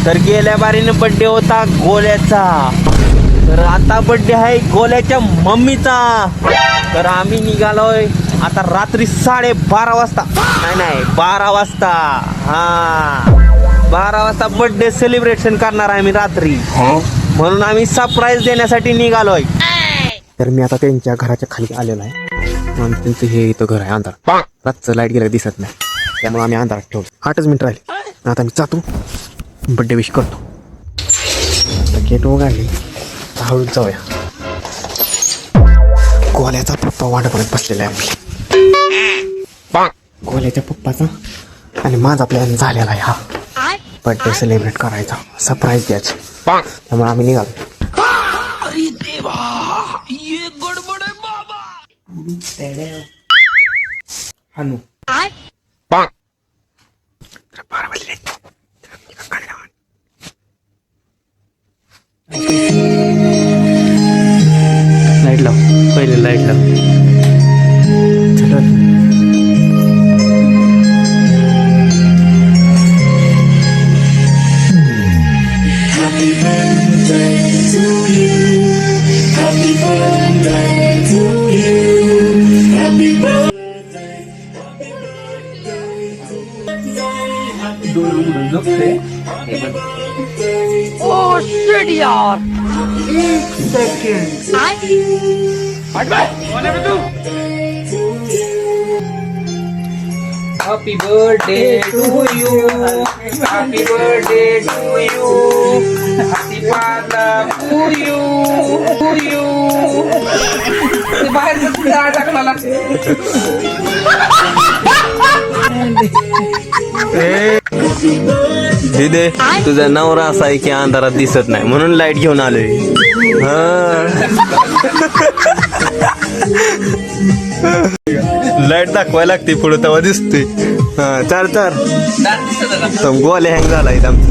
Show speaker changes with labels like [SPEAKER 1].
[SPEAKER 1] तर गेल्या बारीने बर्थडे होता गोल्याचा, तर आता बर्थडे आहे गोल्याच्या मम्मीचा. तर आम्ही निघालोय आता रात्री 12:30 वाजता, नाही 12 वाजता. हा 12 वाजता बर्थडे सेलिब्रेशन करणार आहे मी रात्री, म्हणून आम्ही सरप्राईज देण्यासाठी निघालोय. तर मी आता त्यांच्या घराच्या खाली आलेलो आहे. त्यांचं हे इथं घर आहे अंधार, रातचं लाईट गेलं दिसत नाही, त्यामुळे आम्ही अंधारात ठेवलं. 8च मिनिट राहिले, आता मी जातो बड्डे विश करतो. गेट उघडली, हळूच जाऊया. गोल्याचा पप्पा वाट बघत बसलेला आहे आपली. गोल्याच्या पप्पाचा आणि माझा प्लॅन झालेला आहे हा बर्थडे सेलिब्रेट करायचा, सरप्राईज द्यायचं. त्यामुळे आम्ही निघालो. अरे देवा, ये गडबड आहे बाबा. हानू 12 वाजले. लाईट लाव, पहिले लाईट लाव. चलो
[SPEAKER 2] Happy birthday to you. Happy birthday to you. Happy birthday. Happy birthday to you. Happy birthday. Happy birthday.
[SPEAKER 3] Oh shit यार. 1 second.
[SPEAKER 2] Happy birthday to you. Happy birthday to you. Happy birthday to you. To you. ते बाहेर जायला टाकला.
[SPEAKER 1] दिदे, तुझा नवरा असा आहे की अंधारात दिसत नाही, म्हणून लाईट घेऊन आलोय. लाईट दाखवायला लागते पुढे, तेव्हा दिसते. चार गोल्या हँग झालाय आमचं.